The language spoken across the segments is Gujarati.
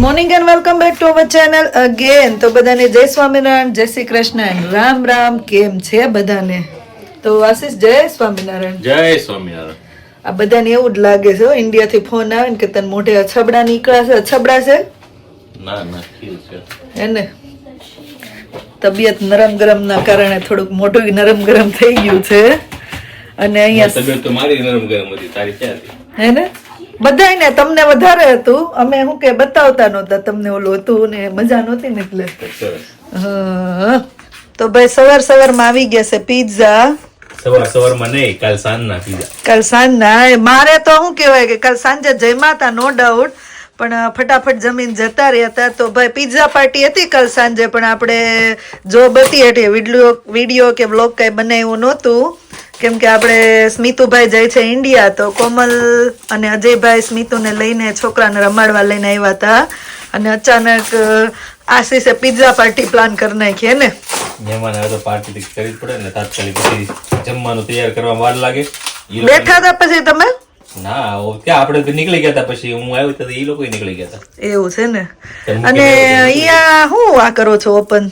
Morning and welcome back to our channel again. તો બધાને જય સ્વામિનારાયણ, જય શ્રી કૃષ્ણ એન્ડ રામ રામ. કેમ છે બધાને? તો આશીષ જય સ્વામિનારાયણ. જય સ્વામિનારાયણ. આ બધાને એવું જ લાગે છે ઇન્ડિયાથી ફોન આવે ને કે તને મોઢે અછબડા નીકળ્યા છે. અછબડા છે ના ના ખીર છે એને તબિયત નરમ ગરમ ના કારણે થોડુંક મોઢું નરમ ગરમ થઈ ગયું છે. અને અહીંયા તબિયત તો મારી નરમ ગરમ હતી, તારી ક્યાં હતી? હે ને બધાને તમને વધારે હતું. અમે શું કે બતાવતા નહોતા તમને ઓલું હતું ને મજા નહોતી ને એટલે. હા તો ભાઈ સવાર સવારમાં આવી ગયા છે પીઝા. સવારમાં નહીં, કાલ સાંજના પીઝા. કાલ સાંજના મારે તો શું કહેવાય કે કાલ સાંજે જમ્યા હતા નો ડાઉટ, પણ ફટાફટ જમીન જતા રહ્યા હતા. તો ભાઈ પીઝા પાર્ટી હતી કાલ સાંજે, પણ આપણે જોબ હતી એટલે વિડીયો કે બ્લોગ કઈ બનાવ્યું નહોતું. કેમ કે આપણે સ્મિતુભાઈ જાય છે ઇન્ડિયા, તો કોમલ અને અજયભાઈ સ્મિતુને લઈને છોકરાને રમાડવા લઈને આવ્યા હતા. અને અચાનક આશીષે પિઝા પાર્ટી પ્લાન કરી નાખી ને. મહેમાન આવે તો પાર્ટી કરવી પડે ને, તાત્કાલિક પછી જમવાનું તૈયાર કરવામાં વાર લાગે. બેઠા હતા પછી તમે? ના ક્યાં, આપણે તો નીકળી ગયા હતા. પછી હું આવ્યો તો એ લોકો નીકળી ગયા હતા. એવું છે ને. અને અહીંયા શું આ કરો છો ઓપન?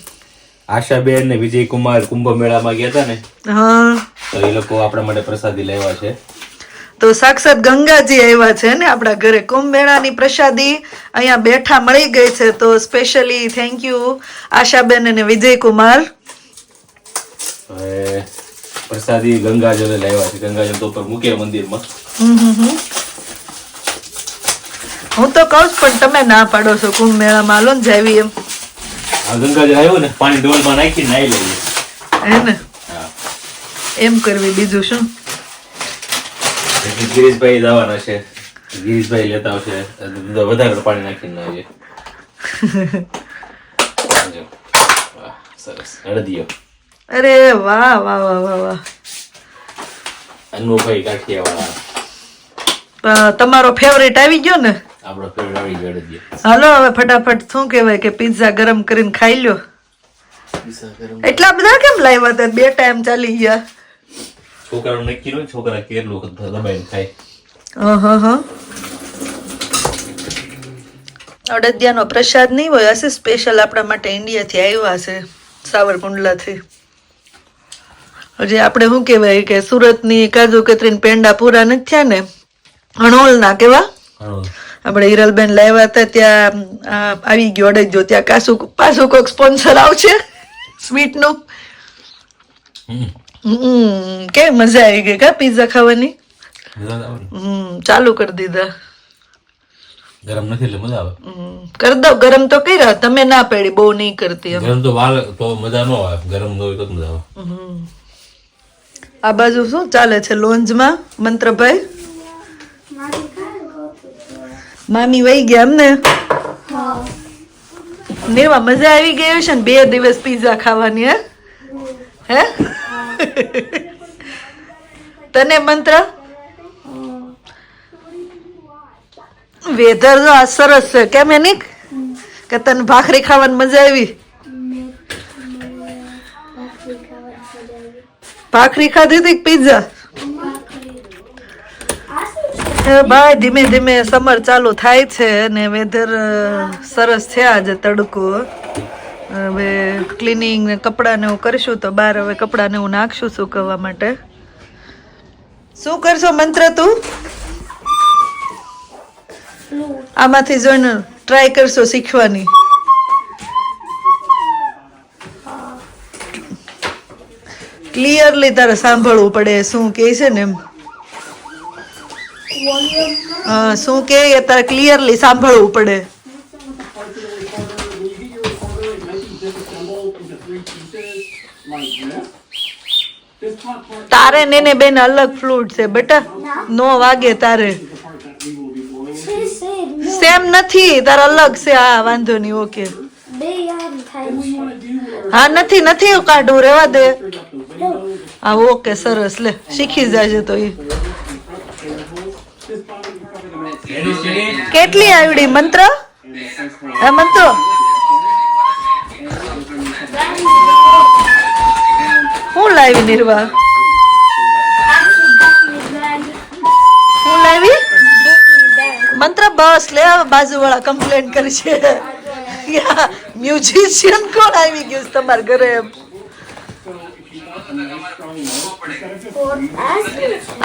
આશાબેન ને વિજયકુમાર કુંભ મેળામાં ગયા હતા ને, હા તો એ લોકો આપણા માટે પ્રસાદી લાવ્યા છે. તો સાક્ષાત ગંગાજી આવ્યા છે ને આપણા ઘરે. કુંભ મેળાની પ્રસાદી અહીંયા બેઠા મળી ગઈ છે. તો સ્પેશિયલી થેન્ક યુ આશાબેન અને વિજયકુમાર. હવે પ્રસાદી ગંગાજળ લાવ્યા છે. ગંગાજળ તો ઉપર મૂકે મંદિરમાં. હું તો કહું પણ તમે ના પાડો છો કુંભ મેળામાં હાલો ને જાવી એમ. આ ગંગાજળ આવ્યો ને, પાણી ડોલમાં નાખી નાઈ લઈએ હે ને. એમ કરવી, બીજું શું. ગિરીશભાઈ જવાના છે, ગિરીશભાઈ લેતા આવશે. વધારે પાણી નાખીને નાઈએ. સરસ હળદિયો. અરે વાહ વાહ વાહ વાહ વાહ. અનુભાઈ કાઠિયાવાડા. તમારો ફેવરેટ આવી ગયો ને? આપણો ફેવરેટ આવી ગયો હળદિયો. હાલો હવે ફટાફટ શું કહેવાય કે પિઝા ગરમ કરીને ખાઈ લ્યો. એટલા બધા કેમ લાવ્યા હતા? 2 ટાઈમ ચાલી ગયા. છોકરાનું નક્કી ન હોય, છોકરા કેટલું દબાઈને ખાય. અડદિયાનો પ્રસાદ નહીં હોય, હશે સ્પેશિયલ આપણા માટે ઇન્ડિયાથી આવ્યા છે સાવરકુંડલાથી. હજી આપણે શું કહેવાય કે સુરતની કાજુ કતરીને પેંડા પૂરા નથી થયા ને, હણોલના કેવા આપણે હિરલબેન લાવ્યા હતા ત્યાં આવી ગયો અડદિયો. ત્યાં પાછું કોઈક સ્પોન્સર આવશે સ્વીટનું. કેવી મજા આવી ગઈ કા પીઝા ખાવાની. ચાલુ કરી દીધા. ગરમ નથી એટલે મજા આવે. કરી દો ગરમ તો કર્યા, તમે ના પાડી બહુ નહીં કરતી. ગરમ તો વાલ તો મજા ન આવે, ગરમ ન હોય તો મજા આવે. આ બાજુ શું ચાલે છે લોન્જમાં મંત્રભાઈ? મામી વહી ગયા એમને? નેવા મજા આવી ગઈ હશે ને 2 દિવસ પીઝા ખાવાની. હે તને મંત્ર? વેધર જો આ સરસ છે કેમ એની કે તને ભાખરી ખાવાની મજા આવી? ભાખરી ખાધી હતી પીઝા? ભાઈ ધીમે ધીમે સમર ચાલુ થાય છે અને વેધર સરસ છે. આજે તડકો. હવે ક્લિનિંગ ને કપડાં ને એવું કરીશું તો બહાર હવે કપડાં ને એવું નાખશું સુકવવા માટે. શું કરશો મંત્ર તું? આમાંથી જોઈને ટ્રાય કરશો શીખવાની? ક્લિયરલી તારે સાંભળવું પડે શું કે છે ને એમ. શું કે તારે ક્લિયરલી સાંભળવું પડે. તારે ને બેન અલગ ફ્લૂટ છે બેટા, નો વાગે તારે. સેમ નથી, તારે અલગ છે. હા વાંધો નહીં, ઓકે. હા નથી નથી કાઢું, રેવા દે. હા ઓકે સરસ, લે શીખી જાજે તો. એ કેટલી આવડી મંત્ર? હે મંત્ર હું લાવી નિર્વા? હું લાવી મંત્ર બસ લે બાજુવાળા કમ્પ્લેન કરશે મ્યુઝિશિયન કોણ આવી ગયું છે તમારા ઘરે એમ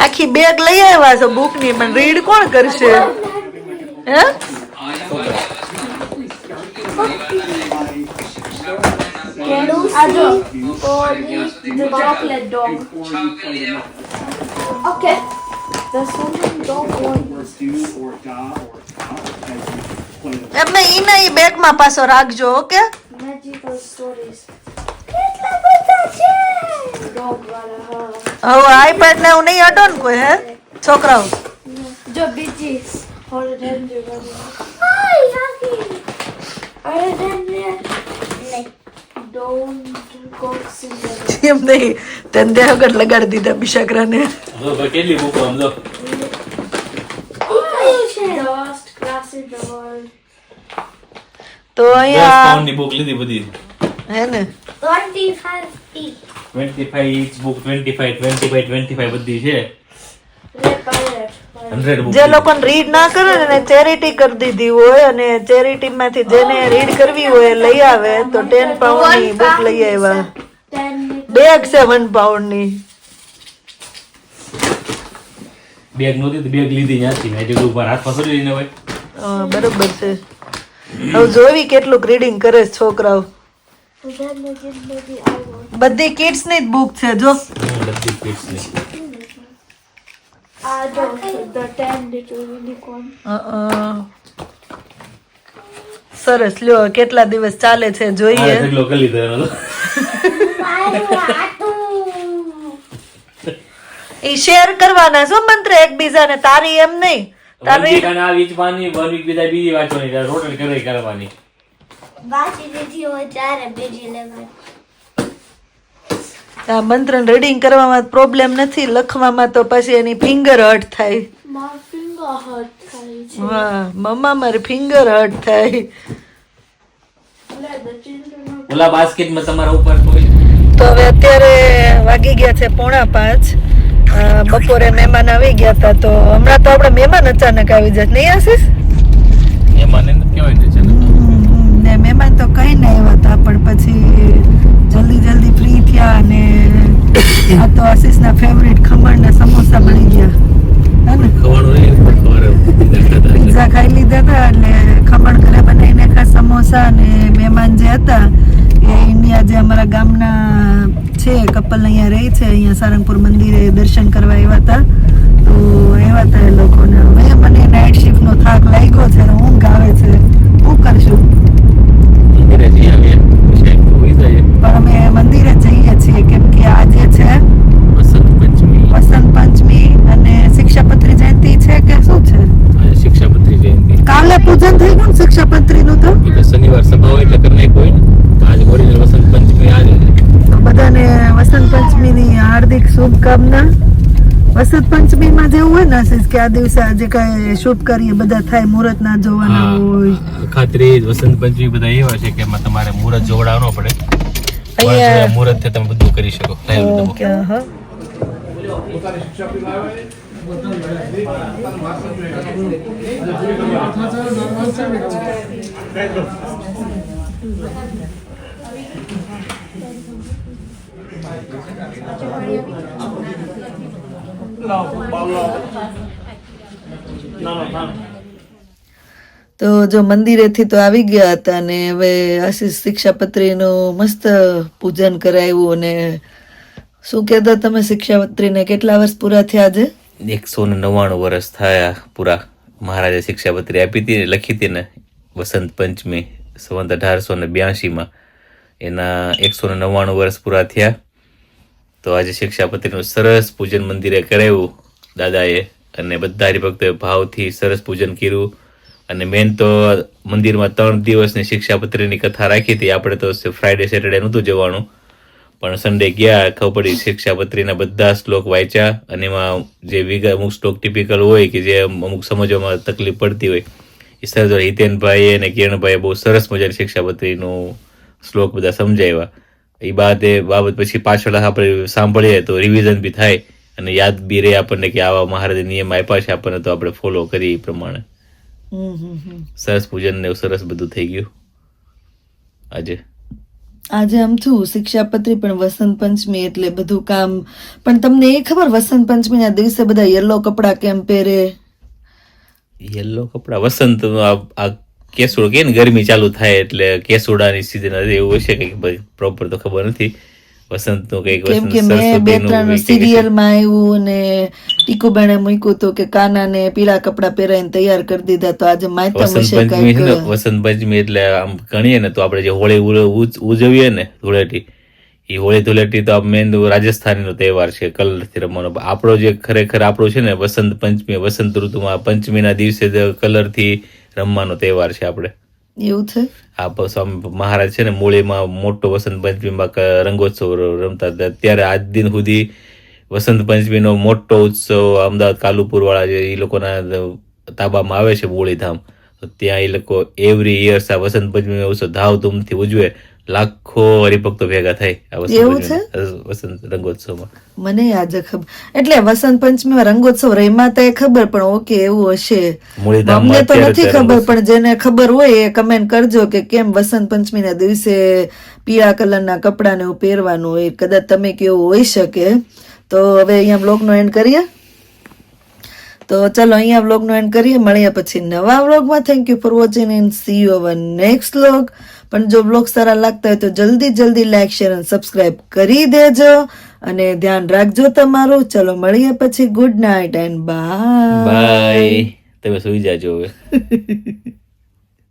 આખી બેગ લઈ આવ્યા છો બુક ની પણ રીડ કોણ કરશે હે The chocolate dog. Okay. The something dog one. એમને ઈને ઈ બેગ માં પાછો રાખજો ઓકે Magical stories. કેટલા બધા છે dog વાળા હવે આઈપેડ ને હું નહીં અડો ને કોઈ હે છોકરાઓ જો બીજી હોલિડે હાય રાકી અરે નહીં don't go see એમ નહીં ધંધે વગર લગાડી દીધા બિશાકરાને કેટલી બુકો આમ જો Lost class in the world. તો 10 અહીંયા પાઉન્ડની બુક લીધી બધી હે ને 25 each. 25 each book 25 બધી છે Red pirate. 100 book જે લોકો રીડ ના કરે ને ચેરિટી કરી દીધી હોય અને ચેરિટી માંથી જેને રીડ કરવી હોય એ લઈ આવે તો 10 પાઉન્ડ ની બુક લઈ આવ્યા 10 બેગ છે 1 પાઉન્ડ ની બેગ નહોતી તો બેગ લીધી ત્યાંથી મેં કીધું ઉપર હાથ પસરી લઈને હોય બરોબર છે હવે જોવી કેટલું રીડિંગ કરે છે છોકરાઓ then maybe I want. બધી કિડ્સ ની જ બુક છે જો બધી કિડ્સની I don't the 10 little unicorn. સરસ લ્યો કેટલા દિવસ ચાલે છે જોઈએ ઢગલો કરી લીધો એનો ઈ શેર કરવાના છો મંત્ર એકબીજાને તારી એમ નહીં તારી આ વીચવાની વન વીક બીજી વાંચવાની રોટલ કરી કરવાની બાકી બીજી હોય ત્યારે બીજી લેવાની. આ મંત્ર રીડિંગ કરવામાં પ્રોબ્લેમ નથી લખવામાં તો પછી એની ફિંગર હર્ટ થાય My finger hurt થાય છે. વાહ મમ્મા મારી ફિંગર હર્ટ થાય Let the children know. ઓલા બાસ્કેટમાં તમારા ઉપર કોઈ તો હવે અત્યારે વાગી ગયા છે 4:30 બપોરે મહેમાન આવી ગયા હતા તો હમણાં તો આપણે મહેમાન અચાનક આવી જાય નહીં આશીષ એમાં ને કેવાય ને છે ને મહેમાન તો કઈ ના આવ્યા હતા પણ પછી જલ્દી ફ્રી થયા અને આ તો આશીષના ફેવરિટ ખમણ ને સમોસા બની ગયા હે ને ખવાનું નહીં પિઝા ખાઈ લીધા હતા એટલે ખમણ ઘરે બનાવીને ખા સમોસા અને મહેમાન જે હતા એ ઇન્ડિયા જે અમારા ગામના છે કપલ અહીંયા રહે છે અહીંયા સારંગપુર મંદિરે દર્શન કરવા આવ્યા હતા તો એવા હતા એ લોકોને હવે મને નાઇટ શિફ્ટ નો થાક લાગ્યો છે ને ઊંઘ આવે છે શું કરશું પણ અમે મંદિરે જઈએ છીએ કેમ કે આજે છે વસંત પંચમી અને શિક્ષાપત્રી જયંતિ છે કે શું છે શિક્ષાપત્રી જયંતિ કાલે પૂજન થઈ ગયું શિક્ષાપત્રી નું તો શનિવાર સભા હોય એટલે કરી કોઈ આજે ઓરિજિનલ વસંત પંચમી આજે બધાને વસંત પંચમીની હાર્દિક શુભકામના વસંત પંચમીમાં જેવું હોય ને આશીષ કે આ દિવસે આજે કઈ શુભ કરીએ બધા થાય મુહૂર્ત ના જોવાના હોય ખાતરી વસંત પંચમી બધા એવા છે કે એમાં તમારે મુહૂર્ત જોવડાવવો ન પડે અહીંયા મુહૂર્ત થી તમે બધું કરી શકો ઓકે હા તો જો મંદિરેથી તો આવી ગયા હતા અને હવે આશીષ શિક્ષાપત્રીનું મસ્ત પૂજન કરાવ્યું અને શું કહેતા તમે શિક્ષાપત્રીને કેટલા વર્ષ પૂરા થયા આજે 199 વર્ષ થયા પૂરા મહારાજે શિક્ષાપત્રી આપી હતી લખી હતી ને વસંત પંચમી સંવત 1882 એના 199 વર્ષ પૂરા થયા તો આજે શિક્ષાપત્રીનું સરસ પૂજન મંદિરે કરાવ્યું દાદાએ અને બધા હરિભક્તોએ ભાવથી સરસ પૂજન કર્યું અને મેન તો મંદિરમાં 3 દિવસની શિક્ષાપત્રીની કથા રાખી હતી આપણે તો ફ્રાઈડે સેટરડે નહોતું જવાનું પણ સન્ડે ગયા ખબર પડી શિક્ષાપત્રીના બધા શ્લોક વાંચ્યા અને એમાં જે અમુક શ્લોક ટિપિકલ હોય કે જે અમુક સમજવામાં તકલીફ પડતી હોય એ સરસ હિતેનભાઈ અને કિરણભાઈએ બહુ સરસ મજાની શિક્ષાપત્રીનું શ્લોક બધા સમજાવ્યા એ બાબત પછી પાછળ આપણે સાંભળીએ તો રિવિઝન બી થાય અને યાદ બી રહે આપણને કે આવા મહારાજે નિયમ આપ્યા છે આપણને તો આપણે ફોલો કરીએ એ પ્રમાણે સરસ પૂજન ને એવું સરસ બધું થઈ ગયું આજે. આજે આમ થયું શિક્ષાપત્રી પણ વસંત પંચમી એટલે બધું કામ. પણ તમને એ ખબર વસંત પંચમી ના દિવસે બધા યલો કપડા કેમ પહેરે? યલો કપડા વસંત આ કેસુડા કે ને ગરમી ચાલુ થાય એટલે કેસુડાની સીઝન એવું હશે કઈક, પ્રોપર તો ખબર નથી. વસંત નું કઈક કેમ કે મેં 2-3 સિરિયલ માં આવ્યું ને ટીકુબાણે મૂક્યું હતું કે કાના ને પીળા કપડા પહેરાઈને તૈયાર કરી દીધા, તો આજે માયતમ વસંત હશે પંચમી છે ને, કઈક. વસંત પંચમી એટલે આમ ગણીએ ને તો આપણે જે હોળી ઉજવીએ ને ધૂળેટી, એ હોળી ધૂળેટી તો મેન રાજસ્થાની નો તહેવાર છે, કલરથી રમવાનો. આપણો જે ખરેખર આપણો છે ને વસંત પંચમી, વસંત ઋતુમાં પંચમી ના દિવસે કલરથી રમવાનો તહેવાર છે આપણે. એવું છે? આ સ્વામી મહારાજ છે ને મૂળીમાં મોટો વસંત પંચમીમાં રંગોત્સવ રમતા હતા. ત્યારે આજ દિન સુધી વસંત પંચમીનો મોટો ઉત્સવ અમદાવાદ કાલુપુર વાળા જે એ લોકોના તાબામાં આવે છે મૂળીધામ, તો ત્યાં એ લોકો એવરી યર્સ આ વસંત પંચમી ઉત્સવ ધામધૂમથી ઉજવે. લાખો હરિભક્તો ભેગા થાય આ એવું છે? વસંત રંગોત્સવમાં. મને આજે ખબર. એટલે વસંત પંચમીમાં રંગોત્સવ રમ્યા એ ખબર, પણ ઓકે એવું હશે. અમને તો નથી ખબર, પણ જેને ખબર હોય એ કમેન્ટ કરજો કે કેમ વસંત પંચમી ના દિવસે પીળા કલરના કપડા ને એવું પહેરવાનું હોય. કદાચ તમે કેવું હોઈ શકે. તો હવે અહીંયા વ્લોગ નો એન્ડ કરીએ. તો ચલો અહીંયા વ્લોગ નો એન્ડ કરીએ, મળીએ પછી નવા વ્લોગમાં. Thank you for watching and C you hour next vlog. પણ જો વ્લોગ સારા લાગતા હોય તો જલ્દી લાઈક શેર અને સબસ્ક્રાઇબ કરી દેજો અને ધ્યાન રાખજો તમારું. ચલો મળીએ પછી. Good night and bye. Bye. તમે સુઈ જાજો હવે.